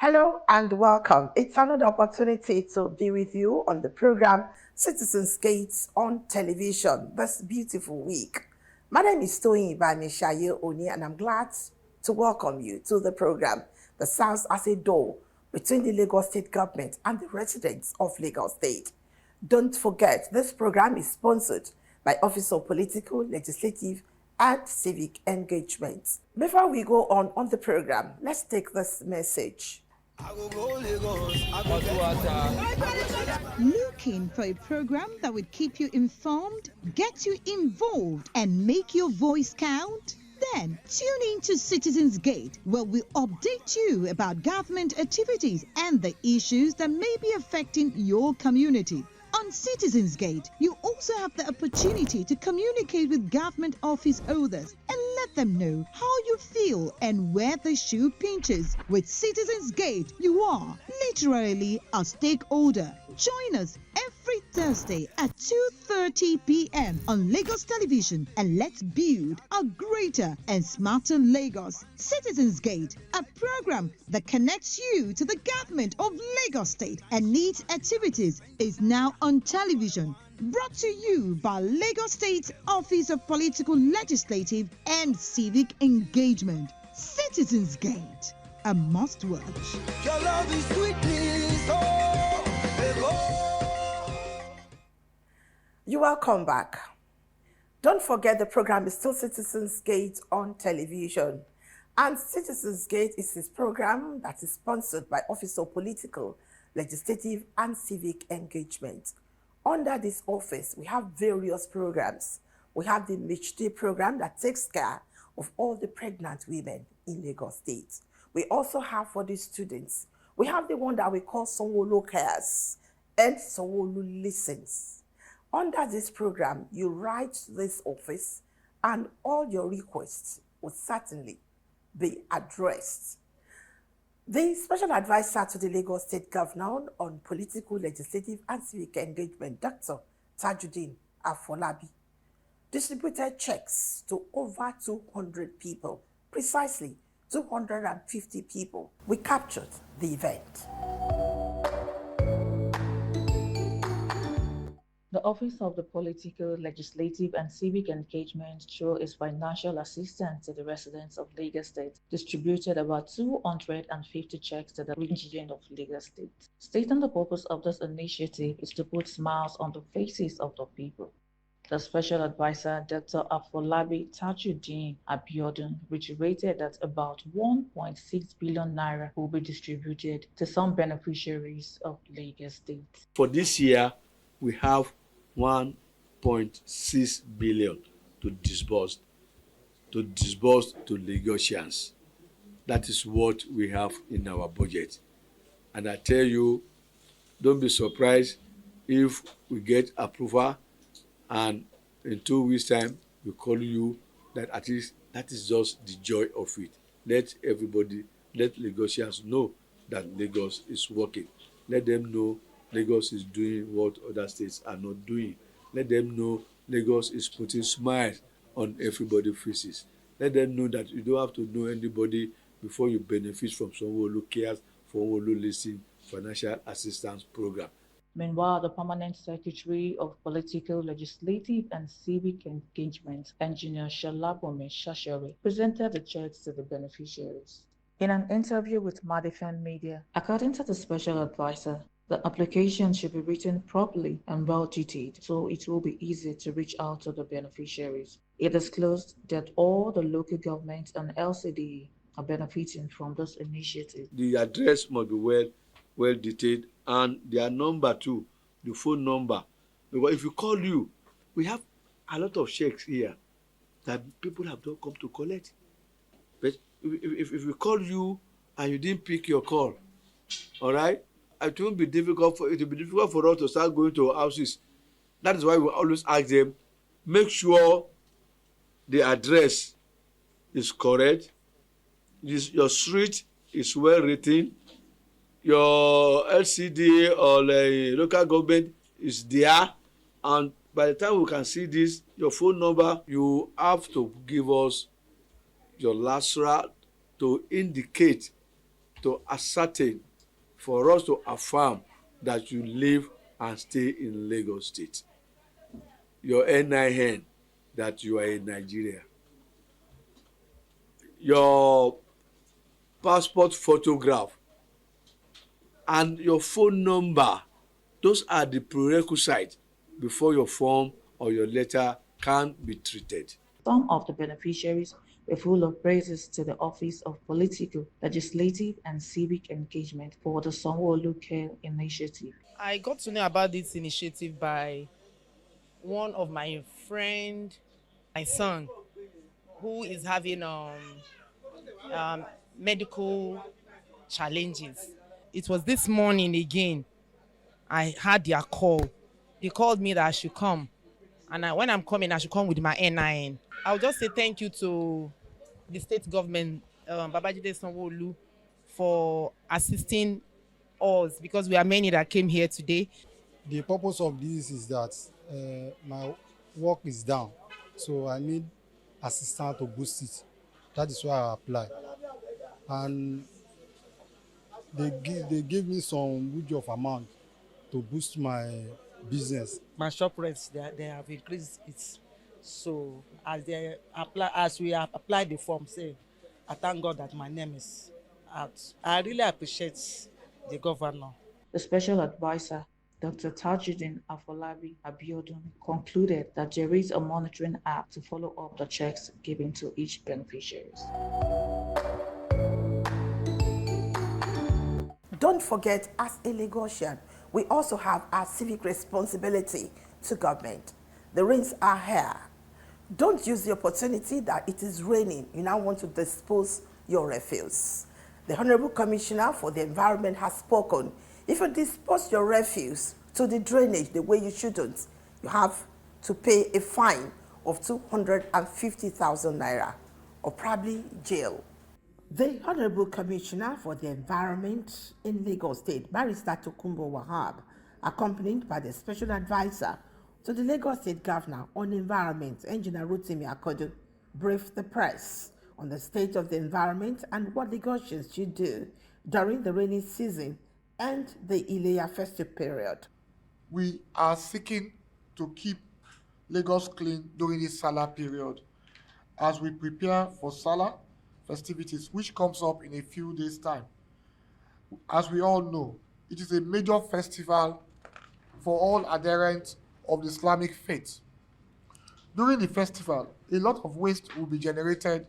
Hello and welcome. It's another opportunity to be with you on the program Citizens Gates on television this beautiful week. My name is Toyin Ibamishaye Oni, and I'm glad to welcome you to the program that serves as a door between the Lagos State government and the residents of Lagos State. Don't forget, this program is sponsored by Office of Political, Legislative, and Civic Engagement. Before we go on the program, let's take this message. Looking for a program that would keep you informed, get you involved, and make your voice count? Then tune in to Citizens Gate, where we update you about government activities and the issues that may be affecting your community. On Citizens Gate, you also have the opportunity to communicate with government office holders and let them know how you feel and where the shoe pinches. With Citizens Gate, you are literally a stakeholder. Join us every Thursday at 2:30 p.m. on Lagos Television, and let's build a greater and smarter Lagos. Citizens Gate, a program that connects you to the government of Lagos State and needs activities, is now on television. Brought to you by Lagos State Office of Political, Legislative, and Civic Engagement. Citizens Gate, a must watch. Your love is sweetness, You're welcome back. Don't forget the program is still Citizens Gate on television. And Citizens Gate is this program that is sponsored by Office of Political, Legislative, and Civic Engagement. Under this office, we have various programs. We have the Mitch Day program that takes care of all the pregnant women in Lagos State. We also have for the students, we have the one that we call Sanwo-Olu Cares and Sanwo-Olu Listens. Under this program, you write to this office and all your requests will certainly be addressed. The special advisor to the Lagos State Governor on Political, Legislative, and Civic Engagement, Dr. Tajuddin Afolabi, distributed checks to over 200 people, precisely 250 people. We captured the event. The Office of the Political, Legislative, and Civic Engagement, through its financial assistance to the residents of Lagos State, distributed about 250 checks to the region of Lagos State. Stating the purpose of this initiative is to put smiles on the faces of the people. The Special Advisor, Dr. Afolabi Tajuddin Abiodun, reiterated that about 1.6 billion naira will be distributed to some beneficiaries of Lagos State. For this year, we have 1.6 billion to disburse to Lagosians. That is what we have in our budget. And I tell you, don't be surprised if we get approval and in 2 weeks' time we call you. That at least that is just the joy of it. Let Lagosians know that Lagos is working. Let them know Lagos is doing what other states are not doing. Let them know Lagos is putting smiles on everybody's faces. Let them know that you don't have to know anybody before you benefit from Sanwo-Olu Cares, Sanwo-Olu Listens financial assistance program. Meanwhile, the Permanent Secretary of Political, Legislative, and Civic Engagement, Engineer Shalabome Shashari, presented the checks to the beneficiaries. In an interview with Madifen Media, according to the Special Advisor, the application should be written properly and well detailed, so it will be easy to reach out to the beneficiaries. It disclosed that all the local governments and LCDE are benefiting from this initiative. The address must be well detailed, and their number too, the phone number. Because if you call you, we have a lot of checks here that people have not come to collect. But if we call you and you didn't pick your call, all right, it will be difficult for us to start going to houses. That is why we always ask them, make sure the address is correct, your street is well written, your LCD or local government is there, and by the time we can see this, your phone number, you have to give us your LASRA to indicate to ascertain, for us to affirm that you live and stay in Lagos State. Your NIN, that you are in Nigeria. Your passport photograph and your phone number. Those are the prerequisites before your form or your letter can be treated. Some of the beneficiaries were full of praises to the Office of Political, Legislative and Civic Engagement for the Sanwo-Olu Care Initiative. I got to know about this initiative by one of my friend, my son, who is having medical challenges. It was this morning again. I had their call. They called me that I should come, and when I'm coming, I should come with my NIN. I'll just say thank you to the state government, Babajide Sanwo-Olu, for assisting us, because we are many that came here today. The purpose of this is that my work is down, so I need assistance to boost it. That is why I apply, and they give me some huge of amount to boost my business. My shop rents, they have increased it. So as we have applied the form, say, I thank God that my name is out. I really appreciate the governor. The special advisor, Dr. Tajuddin Afolabi Abiodun, concluded that there is a monitoring app to follow up the checks given to each beneficiary. Don't forget, as a Lagosian, we also have our civic responsibility to government. The rains are here. Don't use the opportunity that it is raining. You now want to dispose your refuse. The Honorable Commissioner for the Environment has spoken. If you dispose your refuse to the drainage the way you shouldn't, you have to pay a fine of 250,000 naira or probably jail. The Honorable Commissioner for the Environment in Lagos State, Barrister Tokunbo Wahab, accompanied by the Special Advisor to the Lagos State Governor on Environment, Engineer Rotimi Akodo, briefed the press on the state of the environment and what Lagosians should do during the rainy season and the Ileya festive period. We are seeking to keep Lagos clean during this Salah period as we prepare for Salah festivities, which comes up in a few days' time. As we all know, it is a major festival for all adherents of the Islamic faith. During the festival, a lot of waste will be generated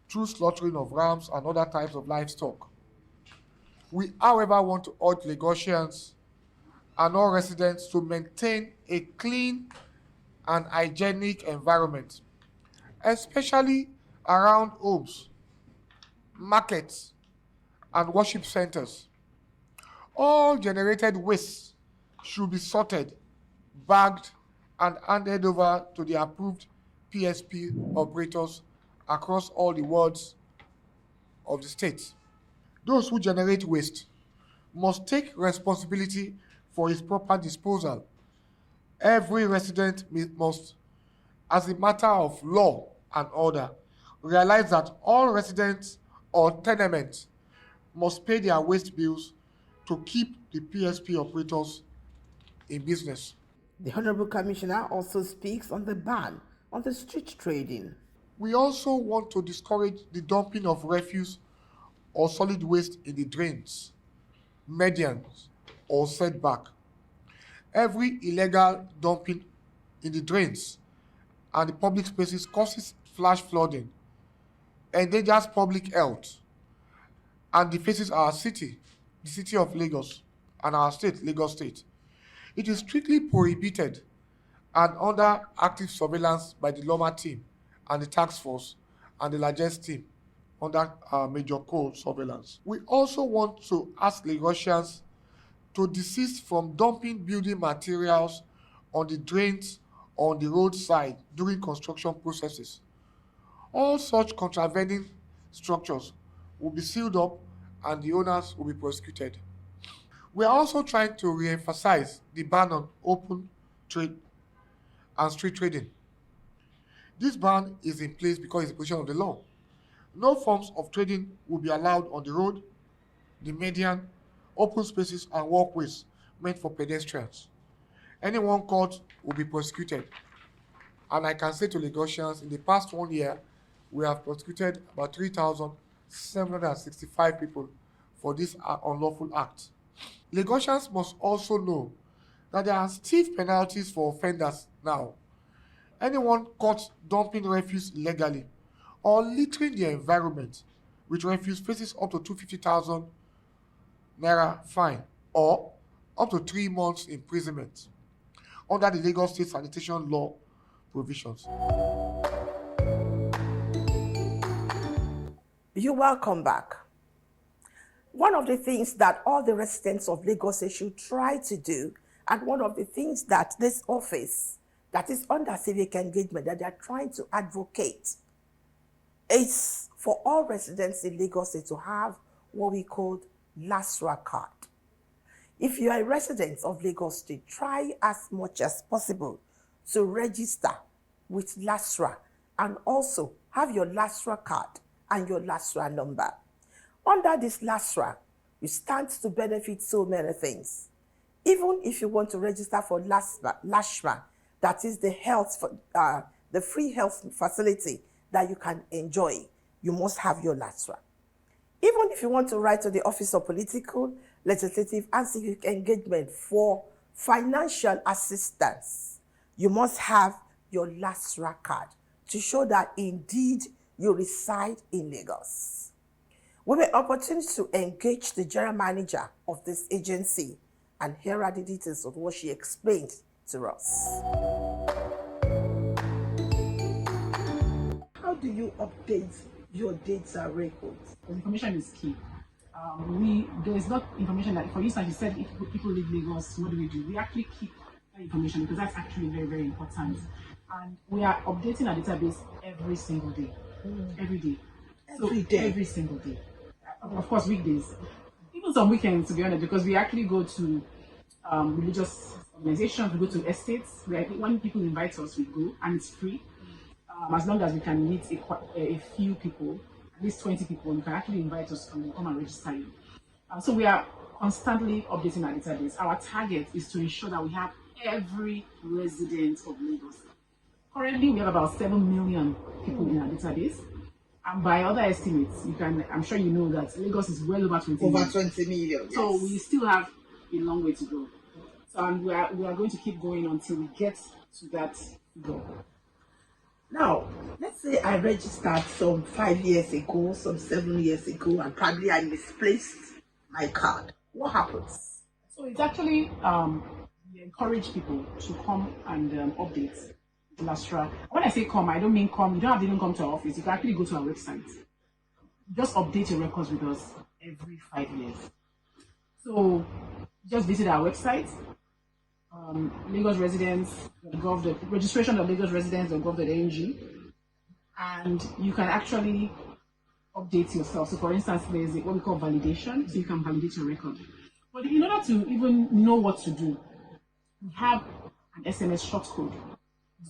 through slaughtering of rams and other types of livestock. We, however, want to urge Lagosians and all residents to maintain a clean and hygienic environment, especially around homes, markets, and worship centers. All generated waste should be sorted, bagged, and handed over to the approved PSP operators across all the wards of the state. Those who generate waste must take responsibility for its proper disposal. Every resident must, as a matter of law and order, realize that all residents or tenements must pay their waste bills to keep the PSP operators in business. The Honorable Commissioner also speaks on the ban on the street trading. We also want to discourage the dumping of refuse or solid waste in the drains, medians, or setback. Every illegal dumping in the drains and the public spaces causes flash flooding, endangers public health, and defaces our city, the city of Lagos, and our state, Lagos State. It is strictly prohibited and under active surveillance by the Loma team and the task force and the largest team under Major Cole surveillance. We also want to ask Lagosians to desist from dumping building materials on the drains or on the roadside during construction processes. All such contravening structures will be sealed up and the owners will be prosecuted. We are also trying to re-emphasize the ban on open trade and street trading. This ban is in place because it's a position of the law. No forms of trading will be allowed on the road, the median, open spaces, and walkways meant for pedestrians. Anyone caught will be prosecuted. And I can say to Lagosians, in the past 1 year, we have prosecuted about 3,765 people for this unlawful act. Lagosians must also know that there are stiff penalties for offenders now. Anyone caught dumping refuse illegally or littering the environment with refuse faces up to 250,000 naira fine or up to 3 months imprisonment under the Lagos State Sanitation Law provisions. You're welcome back. One of the things that all the residents of Lagos should try to do, and one of the things that this office that is under civic engagement that they're trying to advocate is for all residents in Lagos to have what we call LASRA card. If you are a resident of Lagos State, try as much as possible to register with LASRA and also have your LASRA card and your LASRA number. Under this LASRA, you stand to benefit so many things. Even if you want to register for LASHMA, that is the the free health facility that you can enjoy, you must have your LASRA. Even if you want to write to the Office of Political, Legislative and Civic Engagement for financial assistance, you must have your LASRA card to show that indeed you reside in Lagos. We have an opportunity to engage the general manager of this agency, and here are the details of what she explained to us. How do you update your data records? Because information is key. There is not information that, for instance, you said if people leave Lagos, what do? We actually keep that information because that's actually very, very important. And we are updating our database every single day. Every day. Every single day. Of course, weekdays. Even some weekends, to be honest, because we actually go to religious organizations, we go to estates. When people invite us, we go, and it's free. As long as we can meet a few people, at least 20 people, you can actually invite us and we'll come and register you. So we are constantly updating our database. Our target is to ensure that we have every resident of Lagos. Currently, we have about 7 million people in our database. And by other estimates, I'm sure you know that Lagos is well over 20 million. Over 20 million, yes. So we still have a long way to go. So and we are going to keep going until we get to that goal. Now, let's say I registered some 5 years ago, some 7 years ago, and probably I misplaced my card. What happens? So it's actually, we encourage people to come and update LASRA. When I say come, I don't mean come. You don't have to even come to our office. You can actually go to our website. Just update your records with us every 5 years. So just visit our website, Lagos Residents.gov, the registration of Lagos Residents.gov.ng, and you can actually update yourself. So for instance, there's what we call validation, so you can validate your record. But in order to even know what to do, we have an SMS short code.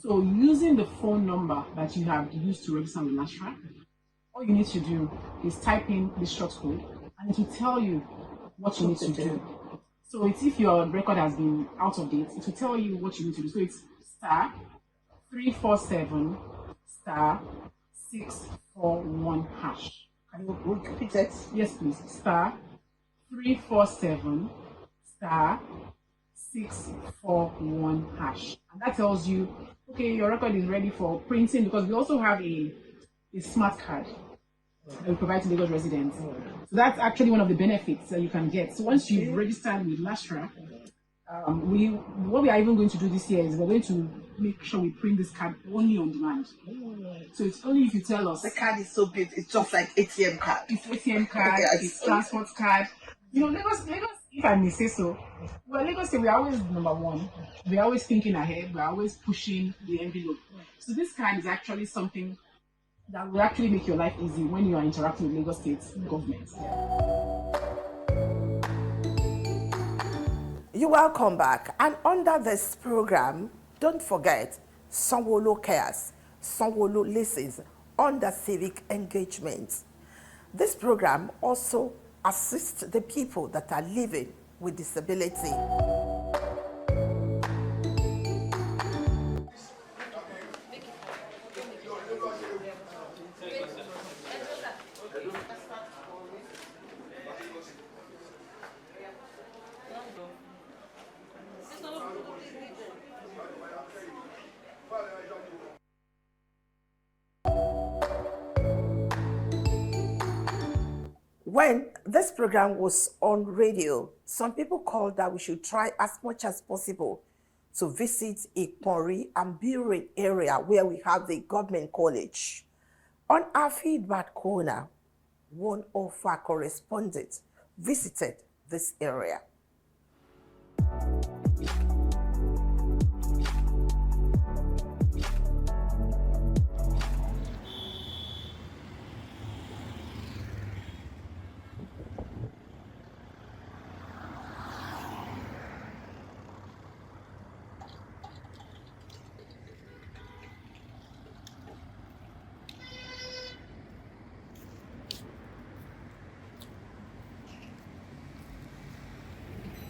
So using the phone number that you have used to register with LASRA, all you need to do is type in this short code and it will tell you what you need to do. So it's if your record has been out of date, it will tell you what you need to do. So it's star 347 star 641 hash. Can you repeat it? Yes, please. Star 347 star 641 hash. And that tells you, okay, your record is ready for printing, because we also have a smart card that we provide to Lagos residents. So that's actually one of the benefits that you can get. So once you've registered with LASRA, what we are even going to do this year is we're going to make sure we print this card only on demand. So it's only if you tell us. The card is so big, it's just like ATM card. It's ATM card, Yes. It's transport card. You know, Lagos, if I may say so, well, Lagos, we're always number one. We're always thinking ahead. We're always pushing the envelope. So this card is actually something that will actually make your life easy when you are interacting with Lagos State government. You're welcome back. And under this program, don't forget, Sanwo-Olu cares, Sanwo-Olu listens under civic engagement. This program also assist the people that are living with disability. When this program was on radio, some people called that we should try as much as possible to visit Ikpori and Biure area where we have the government college. On our feedback corner, one of our correspondents visited this area.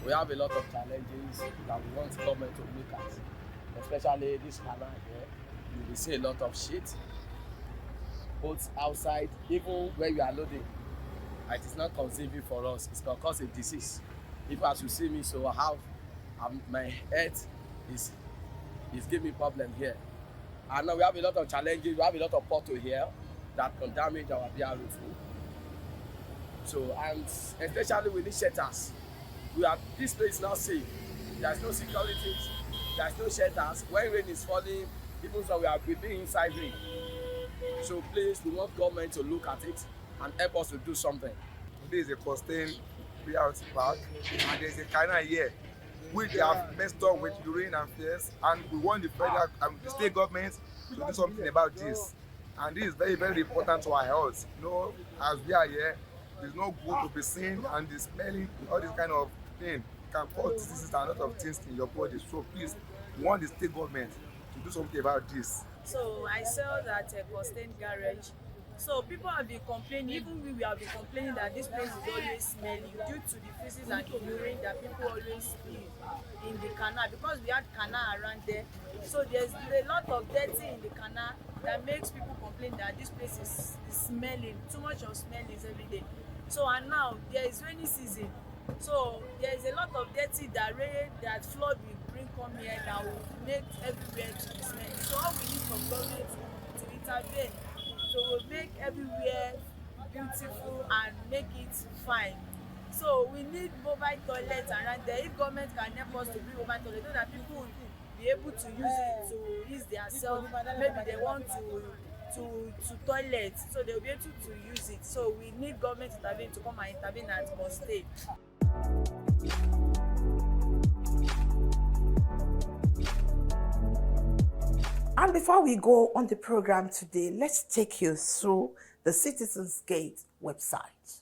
We have a lot of challenges that we want government to look at, especially this canal here. You will see a lot of shit, both outside, even where we are loading. It is not conceivable for us. It's going to cause a disease. If as you see me, so I have my head is giving me problem here. And now we have a lot of challenges. We have a lot of pothole here that can damage our beer roof. So, and especially with these shelters. This place is not safe. There's no security, there's no shelters. When rain is falling, even so we've been inside rain. So please, we want government to look at it and help us to do something. This is a Costain reality park, and there's a canal here which they have messed up with urine and fears, and we want the federal and the state government to do something about this. And this is very, very important to our health. You know, as we are here, it's not good to be seen and the smelling, all this kind of thing can cause diseases and a lot of things in your body. So please, we want the state government to do something about this. So I saw that Costain garage. So people have been complaining, even we have been complaining that this place is always smelly due to the feces and the urine that people always leave in the canal, because we had canal around there. So there's a lot of dirty in the canal that makes people complain that this place is smelling, too much of smell is every day. So and now there is rainy season, so there is a lot of dirty that flood will bring come here that will make everywhere to be smelly. So all we need from government to intervene, so we'll make everywhere beautiful and make it fine. So we need mobile toilets around there. If government can help us to bring mobile toilets, so that people will be able to use it to ease themselves. Maybe they want to toilet, so they'll be able to use it. So we need government to come and intervene at Costain. And before we go on the program today, let's take you through the Citizens Gate website.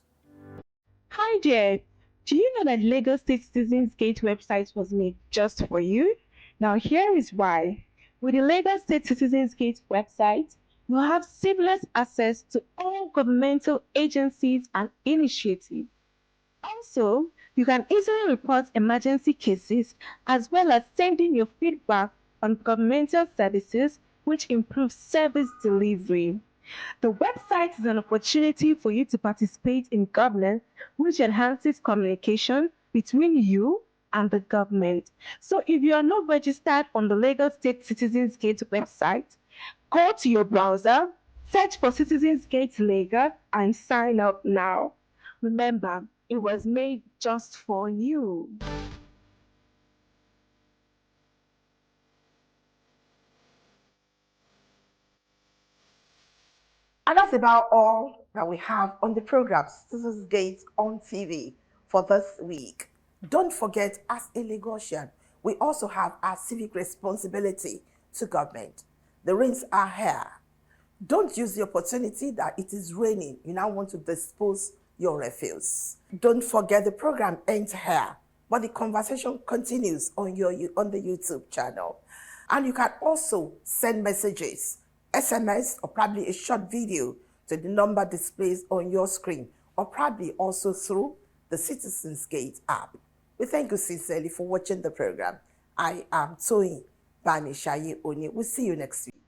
Hi there. Do you know that Lagos State Citizens Gate website was made just for you? Now here is why. With the Lagos State Citizens Gate website, you'll have seamless access to all governmental agencies and initiatives. Also, you can easily report emergency cases as well as sending your feedback on governmental services, which improves service delivery. The website is an opportunity for you to participate in governance, which enhances communication between you and the government. So if you are not registered on the Lagos State Citizens Gate website, go to your browser, search for Citizens Gate Lagos and sign up now. Remember, it was made just for you. And that's about all that we have on the program Citizens Gate on TV for this week. Don't forget, as a Lagosian, we also have our civic responsibility to government. The rains are here. Don't use the opportunity that it is raining. You now want to dispose your refuse. Don't forget, the program ends here, but the conversation continues on the YouTube channel. And you can also send messages, SMS, or probably a short video to the number displayed on your screen or probably also through the Citizens Gate app. We thank you sincerely for watching the program. I am Toyin Bani Shayi Oni. We'll see you next week.